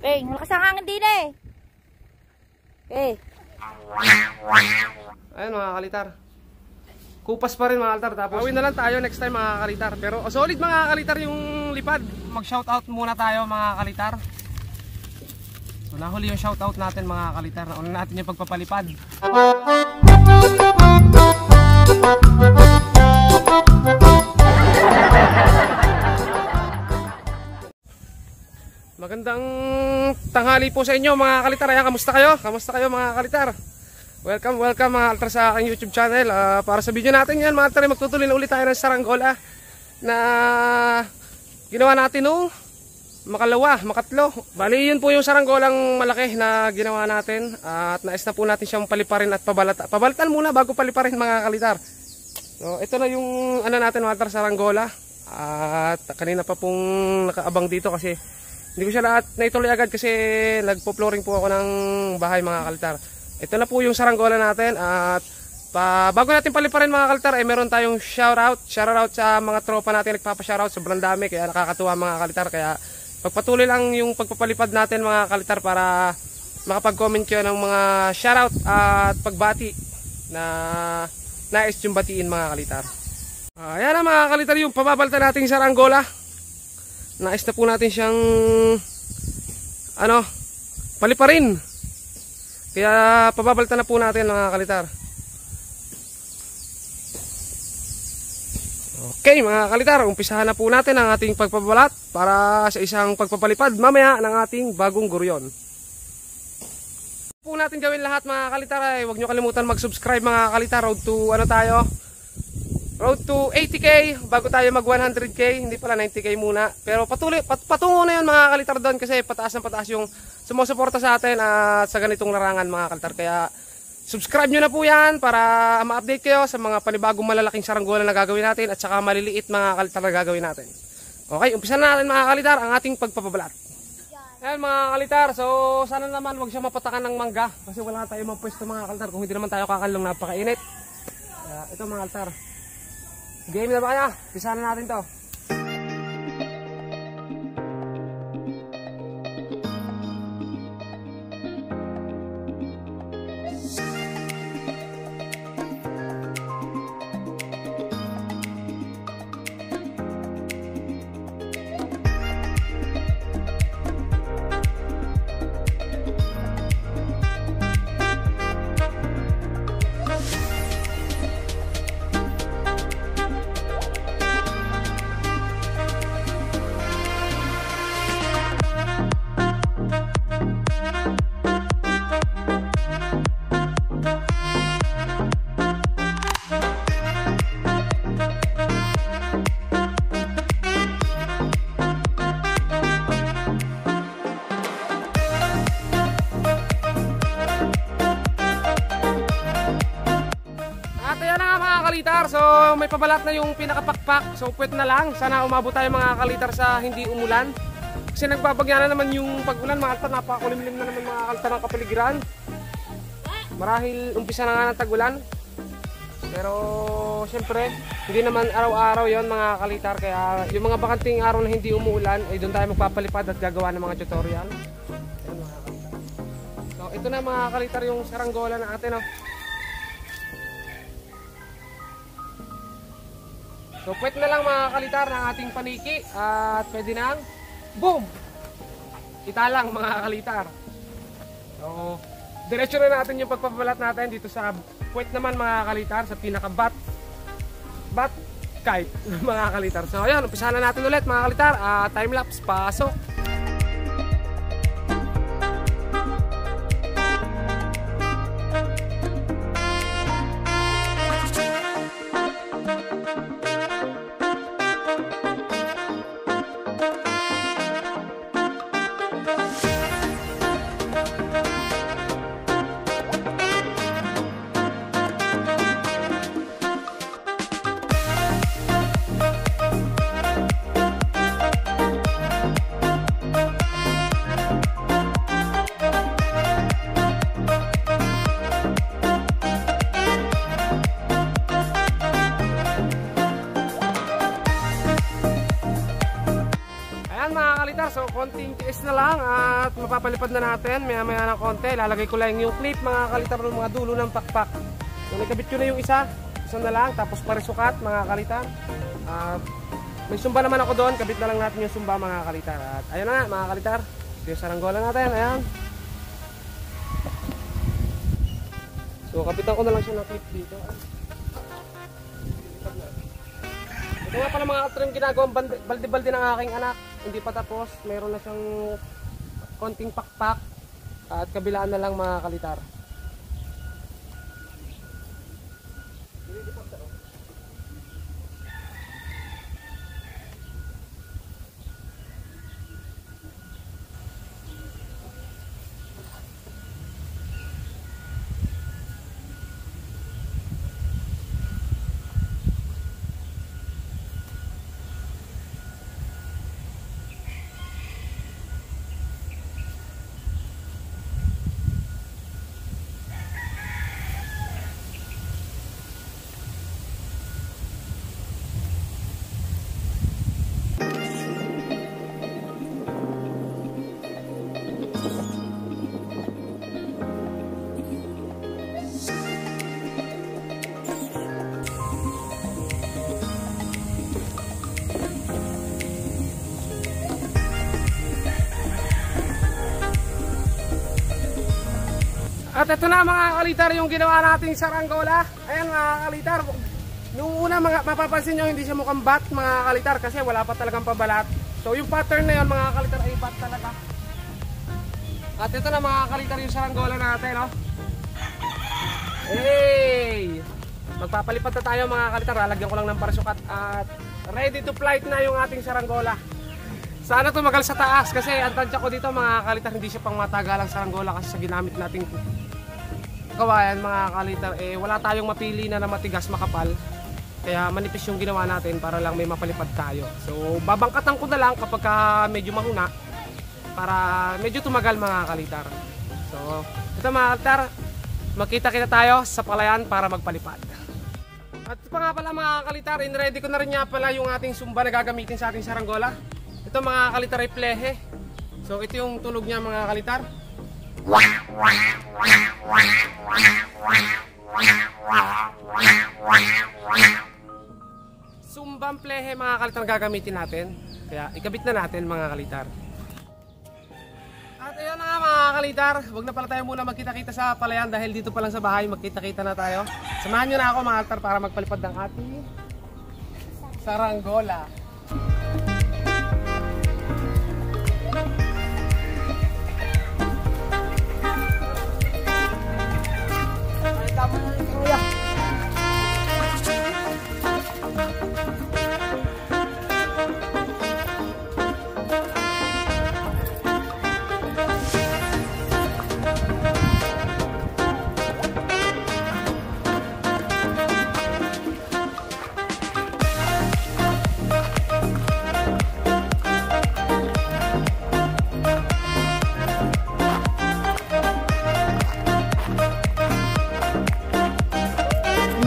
Okay, malakas ang hangin din eh. Okay. Ayun mga kalitar. Kupas pa rin mga kalitar. Tapos gawin na lang tayo next time mga kalitar. Pero solid mga kalitar yung lipad. Mag shoutout muna tayo mga kalitar. So nahuli yung shoutout natin mga kalitar. Nauna natin yung pagpapalipad. Magandang tanghali po sa inyo mga kalitar. Ayan, kamusta kayo? Kamusta kayo mga kalitar? Welcome mga altar sa aking YouTube channel. Para sa video natin yan mga altar, magtutuloy na ulit tayo ng saranggola na ginawa natin nung makatlo. Bali yun po yung saranggolang malaki na ginawa natin. At nais na po natin siyang paliparin at pabalatan muna bago paliparin mga kalitar. So ito na yung ano natin mga altar, saranggola. At kanina pa pong nakaabang dito kasi hindi ko siya lahat naituloy agad kasi nagpo-flooring po ako ng bahay mga kalitar. Ito na po yung saranggola natin at bago natin paliparin mga kalitar ay meron tayong shoutout sa mga tropa natin nagpapa-shoutout, sobrang dami kaya nakakatuwa mga kalitar. Kaya pagpatuloy lang yung pagpapalipad natin mga kalitar para makapag-comment kayo ng mga shoutout at pagbati na nais yung batiin mga kalitar. Ayan na mga kalitar yung pababalta nating saranggola. Nais na po natin siyang paliparin. Kaya pababalta na po natin mga kalitar. Okay mga kalitar, umpisahan na po natin ang ating pagpabalat para sa isang pagpapalipad mamaya ng ating bagong guryon. Po natin gawin lahat mga kalitar ay huwag nyo kalimutan mag-subscribe mga kalitar. Road to 80k bago tayo mag 100k, hindi pala 90k muna. Pero patungo na yun mga kalitar doon kasi pataas ng pataas yung sumusuporta sa atin at sa ganitong larangan mga kalitar. Kaya subscribe nyo na po yan para ma-update kayo sa mga panibagong malalaking saranggola na gagawin natin at saka maliliit mga kalitar na gagawin natin. Okay, umpisa na natin mga kalitar ang ating pagpapabalat. Ayan mga kalitar, so sana naman wag siya mapatakan ng mangga kasi wala tayong mapwesto mga kalitar kung hindi naman tayo kakalong, napakainit. Ito mga kalitar, game na ba kaya? Umpisa na natin to. So may pabalat na yung pinakapakpak. So pwede na lang. Sana umabot tayo mga kalitar sa hindi umulan. Kasi nagbabagya na naman yung pag-ulan mga kalitar. Napakakulimlim na naman mga kalitar ng kapaligiran. Marahil umpisa na nga ng tag-ulan. Pero syempre hindi naman araw-araw yon mga kalitar. Kaya yung mga bakanting araw na hindi umuulan ay doon tayo magpapalipad at gagawa ng mga tutorial. So ito na mga kalitar yung saranggola natin. So pwede na lang mga kalitar ng ating paniki at pwede nang boom! Italang mga kalitar. So diretso na natin yung pagpapabalat natin dito sa puwet naman mga kalitar, sa pinaka bat kite mga kalitar. So ayun, umpisahan na natin ulit mga kalitar. Time lapse, pasok. So konting tiis na lang at at mapapalipad na natin maya maya ng konti. Lalagay ko lang yung clip mga kalitar ng mga dulo ng pakpak. So nakabit ko na yung isa na lang, tapos parisukat mga kalitar. May sumba naman ako doon, kabit na lang natin yung sumba mga kalitar. At ayun na nga mga kalitar, ito yung saranggola natin, ayan. So kapitan ko na lang siya ng clip dito. Ito nga pala mga kalitar yung ginagawang balde-balde ng aking anak. Hindi pa tapos, mayroon na siyang konting pakpak. At kabilaan na lang mga kalitar. At ito na mga kalitar yung ginawa nating saranggola. Ayan mga kalitar. Nung una mapapansin nyo hindi siya mukhang bat mga kalitar kasi wala pa talagang pabalat. So yung pattern na yun mga kalitar ay bat talaga. At ito na mga kalitar yung saranggola natin. Oh. Hey! Magpapalipad na tayo mga kalitar. Lalagyan ko lang ng parasukat at ready to flight na yung ating saranggola. Sana tumagal sa taas kasi ang tansya ko dito mga kalitar hindi siya pang matagalang saranggola kasi sa ginamit nating kawayan mga kalitar wala tayong mapili na matigas makapal kaya manipis yung ginawa natin para lang may mapalipad tayo. So babangkatan ko na lang kapag medyo mahuna para medyo tumagal mga kalitar. So ito mga kalitar, magkita-kita tayo sa palayan para magpalipad. At pa nga pala mga kalitar, in-ready ko na rin nga pala yung ating sumba na gagamitin sa ating saranggola. Ito mga kalitar ay plehe. So ito yung tunog niya mga kalitar. Sumbang plehe mga kalitar gagamitin natin. Kaya ikabit na natin mga kalitar. At ayun na nga mga kalitar, huwag na pala tayo muna magkita-kita sa palayan dahil dito pa lang sa bahay magkita-kita na tayo. Samahan nyo na ako mga kalitar para magpalipad ng ating saranggola.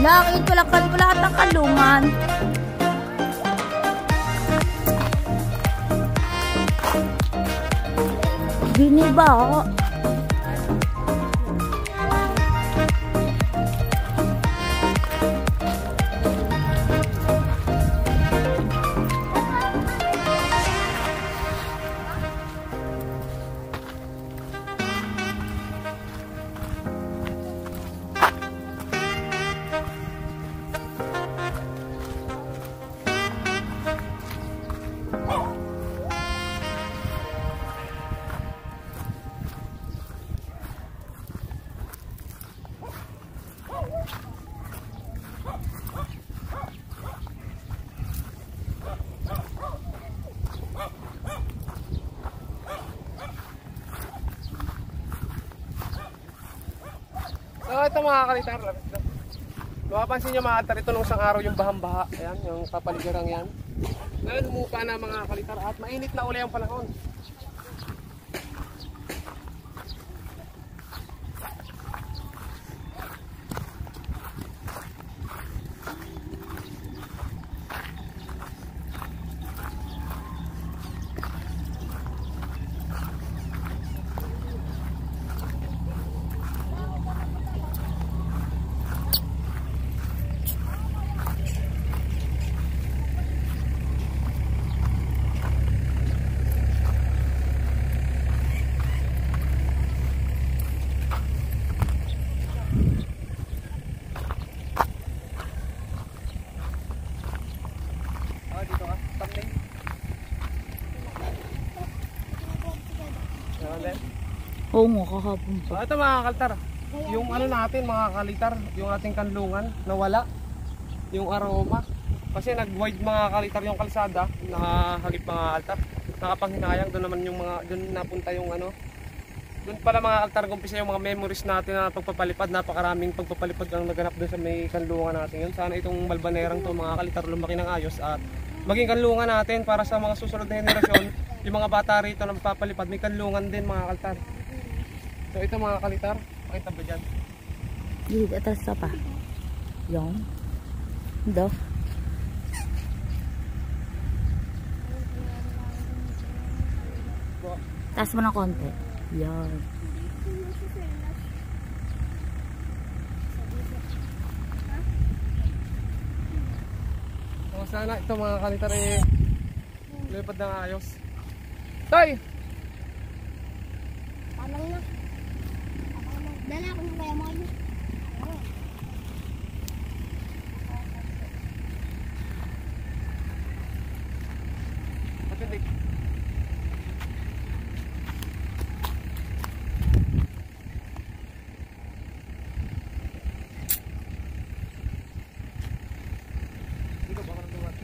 Langit, wala lahat ng kalungan. Biniba ako. So ito mga kalitar, mapapansin nyo mga kalitar, ito nung isang araw yung bahang-baha, ayan, yung kapaligarang yan. Ngayon humupa na mga kalitar at mainit na uli ang panahon. Meron din. Oo nga, kahapon So, pa. ito mga kaltar. Yung ano natin mga kalitar, yung ating kanlungan, nawala. Yung aroma. Kasi nag-wide mga kalitar yung kalsada, nakahagip mga altar. Nakapanghinayang, doon naman yung mga, doon napunta yung ano. Doon pala mga altar, gumpisa yung mga memories natin na pagpapalipad. Napakaraming pagpapalipad ang naganap doon sa may kanlungan natin yun. Sana itong balbanerang to mga kalitar lumaki ng ayos at maging kanlungan natin para sa mga susunod na henerasyon. Yung mga bata rito na magpapalipad, may kanlungan din mga kaltar. So ito mga kalitar, pakita ba dyan? Dito, atas pa. Yung. Do. Taas mo ng konti. Yan. So sana ito mga kalitar lipad ng ayos. Tay! Tamang na. Dala ko ng kaya mo kayo. Patitik. Dito ba ka nang duwan?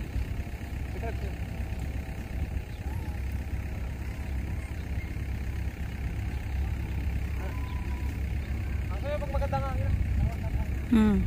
Dito. Ang sayo pag maganda nga yun. Hmm.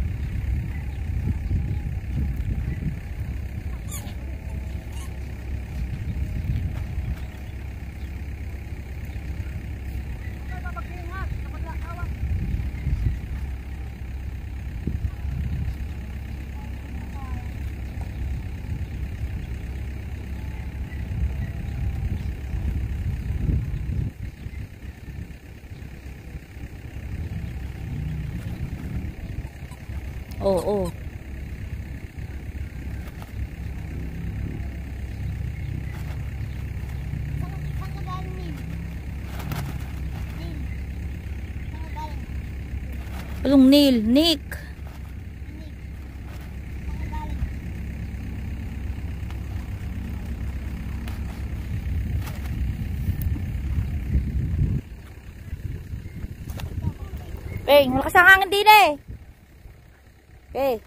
Oo. Saan ka galing, Nin? Nin? Saan ka galing? Anong Neil? Nick. Nin? Saan ka galing? Malakas ang hangin din eh. Okay.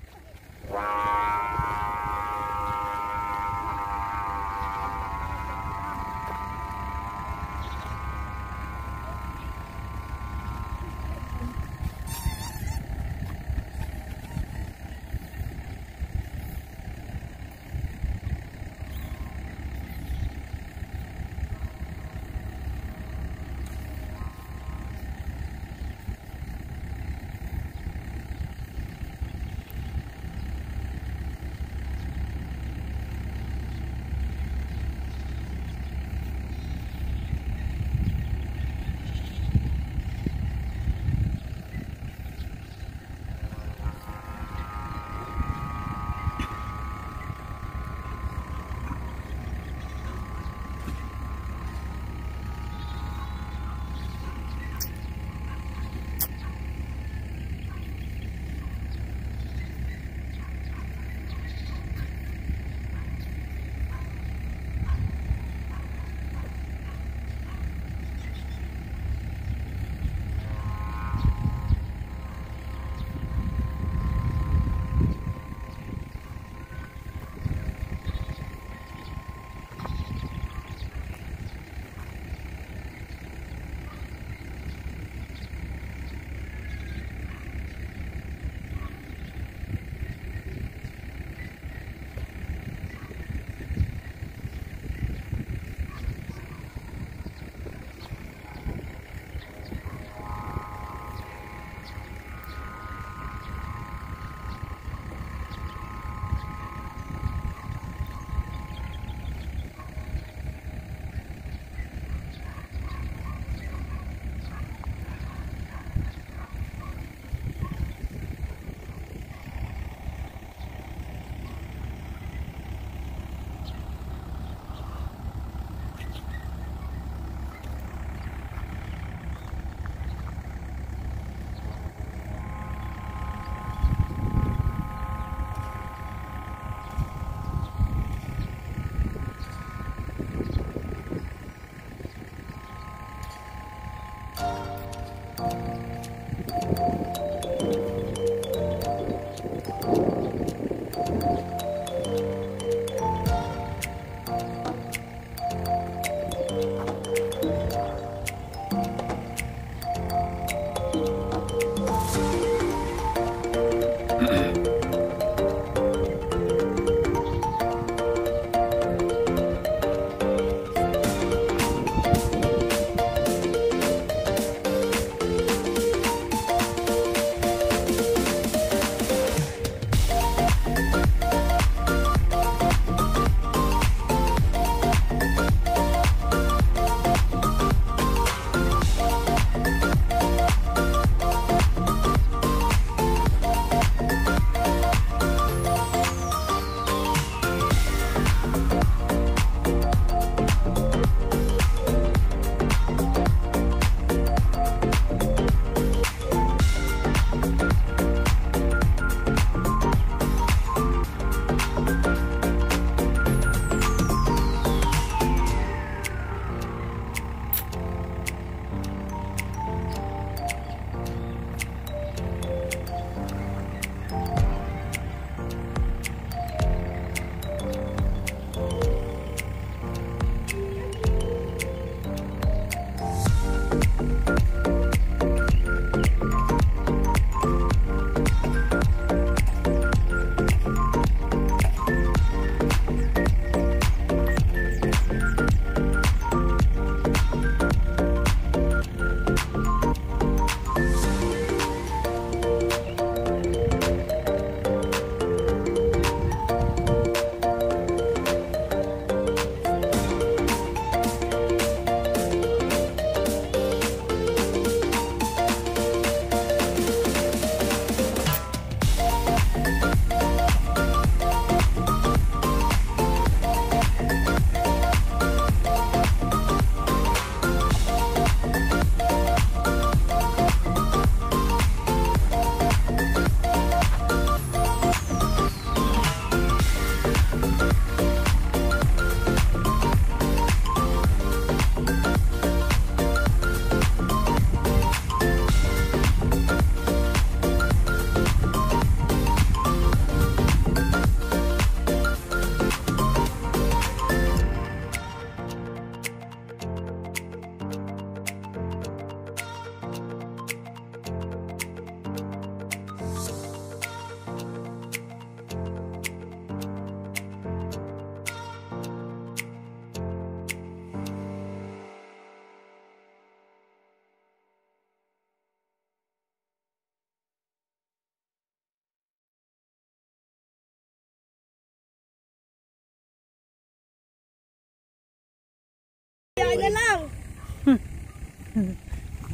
Akin na lang.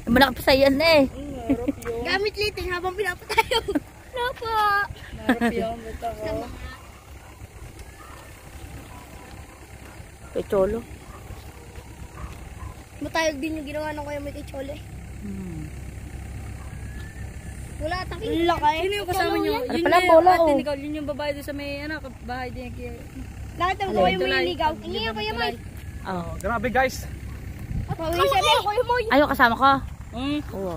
Malaki pa sa'yo yan eh. Gamit liting habang pinapatayo. Ano po? Kay Cholo. Matayog din yung ginawa ng kuya may kay Chole. Wala taking laki. Sino yung kasama nyo? Ano pala, bola oh. Yun yung babae doon sa may bahay din. Nakita mo kuya may ligaw. Tingin nga kuya may. Oh. Grabe guys. Pawisan eh. Kuya mo. Ayaw kasama ko. Oo.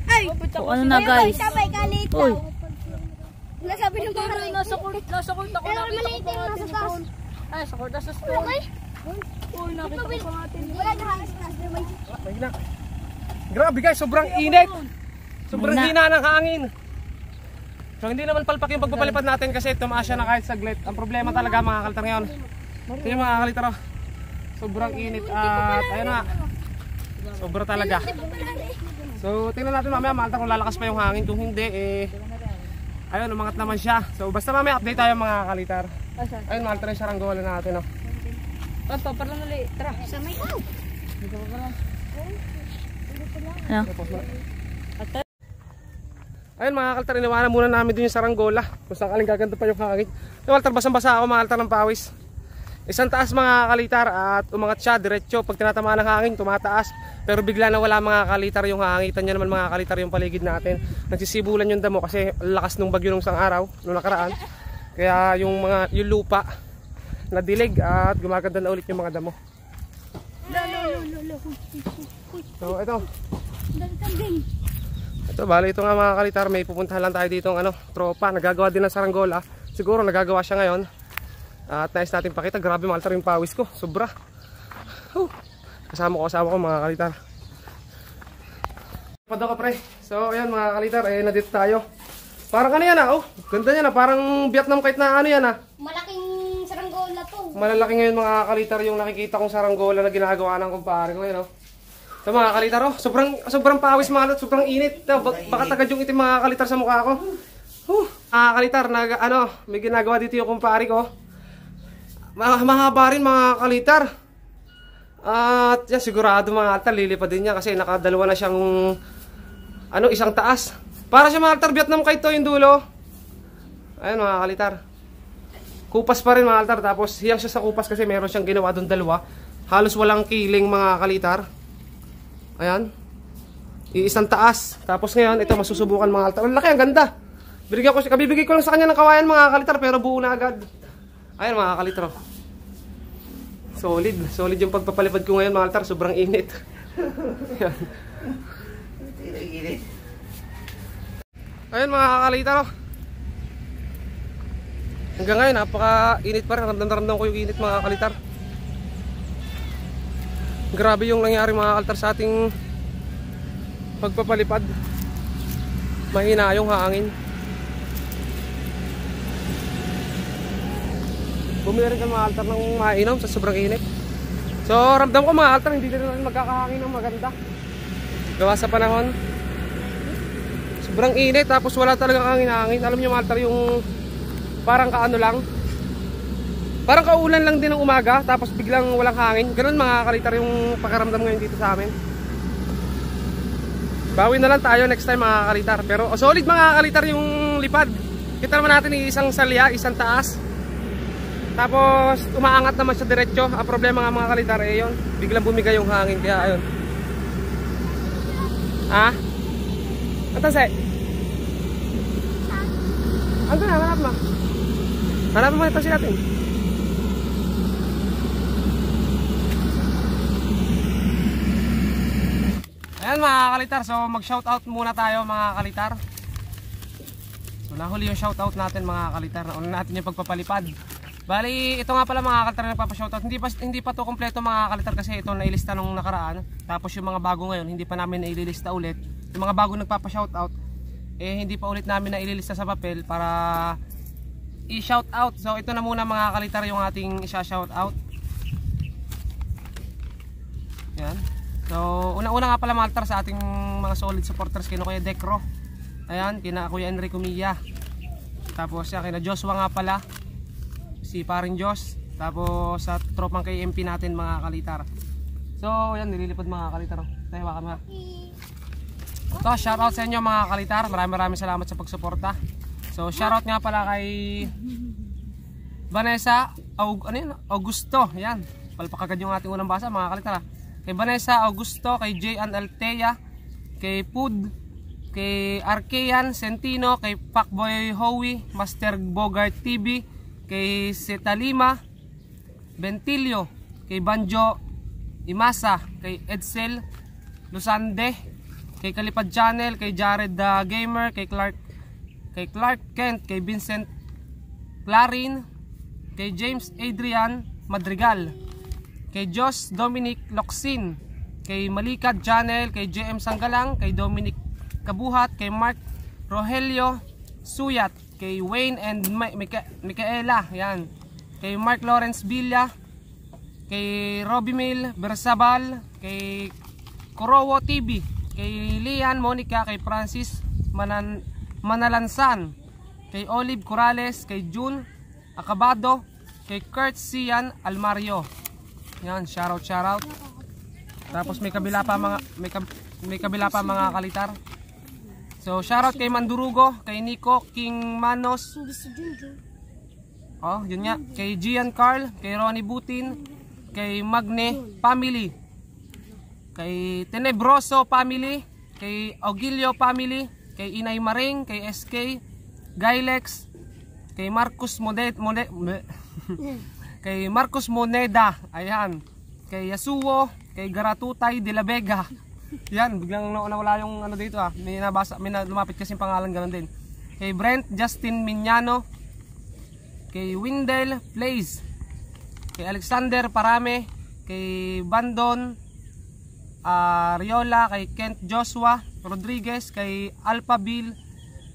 Ay! O ano na guys? Sabay kalit Uy. daw. Nasabi ng mga Nasa court ako. Pero maliit yung nasa taas. Ay, sa court. Nasa store. Okay? Uy, nakita ko pa natin. Wala na halos na. Mahina. Grabe guys, sobrang init. Sobrang hina ng hangin. So hindi naman palpak yung pagpapalipad natin kasi tumaas siya na kahit saglit. Ang problema talaga mga kalitar ngayon. Ito yung mga kalitar. Sobrang init at ayun na. Sobra talaga. So tingnan natin mamaya mga kalitar kung lalakas pa yung hangin. Kung hindi ayun, umangat naman siya. So basta mamaya update tayo mga kalitar. Ayun mga kalitar yung saranggola natin. Tanto, parang ulit. Tara. Sa may Ano? Ayun mga kalitar, iniwanan muna namin din yung saranggola. Kung sakaling gaganda pa yung hangin. Yung kalitar, basang-basa ako mga kalitar ng pawis. Isang taas mga kalitar at umangat siya diretso. Pag tinatamaan ng hangin, tumataas. Pero bigla na wala mga kalitar yung hangin. Kita nyo naman mga kalitar yung paligid natin. Nagsisibulan yung damo kasi lakas nung bagyo nung isang araw, nung nakaraan. Kaya yung lupa nadilig at gumaganda na ulit yung mga damo. So ito. Ito bali ito nga mga kalitar, may pupuntahan lang tayo dito ng tropa, nagagawa din ng saranggola. Siguro nagagawa siya ngayon. At nais natin pakita, grabe mga kalitar yung pawis ko, sobra. Kasama ko mga kalitar. Pad ako pre. So ayan mga kalitar, nandito tayo. Parang ano yan ganda yan parang Vietnam kahit na ano yan malaking saranggola to. Malalaki ngayon mga kalitar yung nakikita kong saranggola na ginagawa ng kumpare ko ngayon So mga kalitar sobrang pawis mga kalitar, sobrang init. Baka tagad yung itim mga kalitar sa mukha ko. Mga kalitar, may ginagawa dito yung kumpare ko. Mahaba rin mga kalitar. At yan, sigurado mga kalitar, lilipad din niya kasi nakadalawa na siyang isang taas. Para siya mga kalitar, Vietnam kahit to yung dulo. Ayun mga kalitar. Kupas pa rin mga kalitar, tapos hiyang siya sa kupas kasi meron siyang ginawa doon dalawa. Halos walang kiling mga kalitar. Ayan. Iisang taas. Tapos ngayon, ito masusubukan mga kalitar. Ang laki, ang ganda. Kabibigay ko lang sa kanya ng kawayan mga kalitar, pero buo na agad. Ayan mga kalitar. Solid yung pagpapalipad ko ngayon mga kalitar, sobrang init. Ayan mga kalitar. Hanggang ngayon, napaka-init pa rin. Ramdam ko yung init mga kalitar. Grabe yung nangyari mga kalitar sa ating pagpapalipad. Mahina yung hangin. Bumili rin ka mga kalitar ng mainom sa sobrang init. So ramdam ko mga kalitar, hindi rin magkakahangin ng maganda. Gawa sa panahon. Sobrang init tapos wala talagang hangin-hangin. Alam niyo mga kalitar yung parang lang. Parang kaulan lang din ng umaga tapos biglang walang hangin. Ganun mga kalitar yung pakaramdam ngayon dito sa amin. Bawi na lang tayo next time mga kalitar. Pero solid mga kalitar yung lipad. Kita naman natin isang salya, isang taas. Tapos umaangat naman siya diretso. Ang problema nga mga kalitar yun, biglang bumigay yung hangin kaya ayun. Atan say? Ando na, hanap mo. Hanap mo ito natin. Ayan mga kalitar, so mag shoutout muna tayo mga kalitar. So nahuli yung shoutout natin mga kalitar. Nauna natin yung pagpapalipad. Bali, ito nga pala mga kalitar na nagpapa-shoutout. Hindi pa to kompleto mga kalitar kasi ito nailista nung nakaraan. Tapos yung mga bago ngayon, hindi pa namin naililista ulit. Yung mga bago nagpapa-shoutout, hindi pa ulit namin naililista sa papel para i-shoutout. So ito na muna mga kalitar yung ating isa-shoutout. Yan. So una-una nga pala mga kalitar sa ating mga solid supporters kina Kuya Decro. Ayan, kina Kuya Enrico Milla. Tapos kina Joshua nga pala. Si Paring Jos, Tapos sa tropang KMP natin mga kalitar. So yan, nililipad mga kalitar. Tayo baka mga. Ito, shoutout sa inyo mga kalitar. Maraming salamat sa pagsuporta. So shoutout nga pala kay Vanessa Augusto. Yan, palpakagad yung ating unang basa mga kalitar. Kay Vanessa Augusto, kay J.An Altea, kay Pud, kay Arkean Sentino, kay Pacboy Howie, Master Bogart TV, kay Setalima Bentilio, kay Banjo Imasa, kay Edsel Lusande, kay Kalipad Channel, kay Jared the Gamer, kay Clark Kent, kay Vincent Clarin, kay James Adrian Madrigal, kay Jos Dominic Locsin, kay Malikad Channel, kay JM Sanggalang, kay Dominic Kabuhat, kay Mark Rogelio Suyat, kay Wayne and Micaela, yan, kay Mark Lawrence Villa, kay Robimil Bersabal, kay Korowo TV, kay Lian Monica, kay Francis Manalansan, kay Olive Corrales, kay June Acabado, kay Kurt Sian Almario. Yan, shoutout. Tapos may kabila pa mga kalitar. So shoutout kay Mandurugo, kay Nico King Manos. Oh, yun nga, kay Gian Carl, kay Ronnie Butin, kay Magne Family, kay Tenebroso Family, kay Augilio Family, kay Inay Maring, kay SK Gailex, kay Marcus kay Marcos Moneda, ayan, kay Yasuo, kay Garatutay de la Vega. Yan, biglang nawala yung ano dito ah. May lumapit kasi pangalan ganun din. Kay Brent Justin Miñano, kay Windel Plays, kay Alexander Parame, kay Bandon Riola, kay Kent Joshua Rodriguez, kay Alpha Bill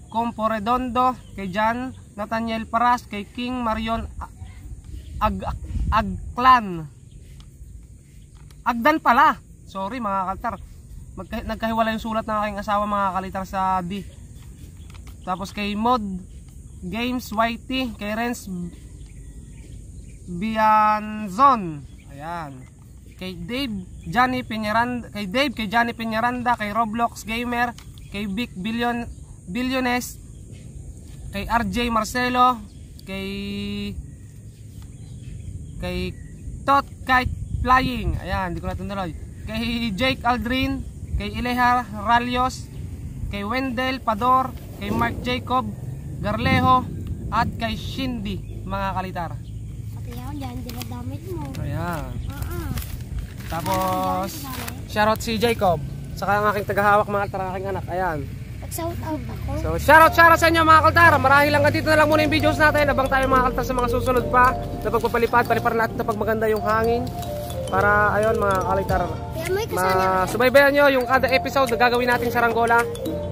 Comporedondo, kay John Nathaniel Paras, kay King Marion Agdan pala. Sorry mga kalitar. Nagkahiwala yung sulat ng aking asawa mga kalitar sa D. Tapos kay Mod Games YT, kay Renz Bianzon. Ayan. Kay Dave Johnny Peñaranda, kay Roblox Gamer, kay Vic Billiones, kay RJ Marcelo, kay Tot Kite Flying, ayan, hindi ko natuloy. Kay Jake Aldrin, kay Ileha Ralios, kay Wendell Pador, kay Mark Jacob Garlejo, at kay Shindy mga kalitar. Pati ako dyan, dinadamit mo. Ayan. Tapos shoutout si Jacob, saka ang aking tagahawak mga kalitar, aking anak, ayan. Shout out ako. So shoutout sa inyo mga kaltar. Marahil lang dito na lang muna yung videos natin. Abang tayo mga kaltar sa mga susunod pa na pagpapalipad. Paliparan natin na pag maganda yung hangin. Para ayun mga kaltar, masubaybayan nyo yung kada episode na gagawin natin sa Saranggola.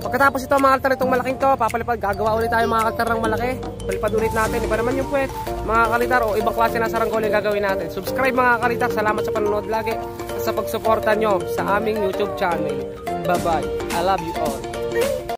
Pagkatapos ito mga kaltar, itong malaking to papalipad, gagawa ulit tayo mga kaltar ng malaki. Palipad ulit natin. Iba naman yung puwet mga kaltar o ibang klase na Saranggola yung gagawin natin. Subscribe mga kaltar. Salamat sa panonood lagi sa pagsuporta nyo sa aming YouTube channel. Bye bye. I love you all.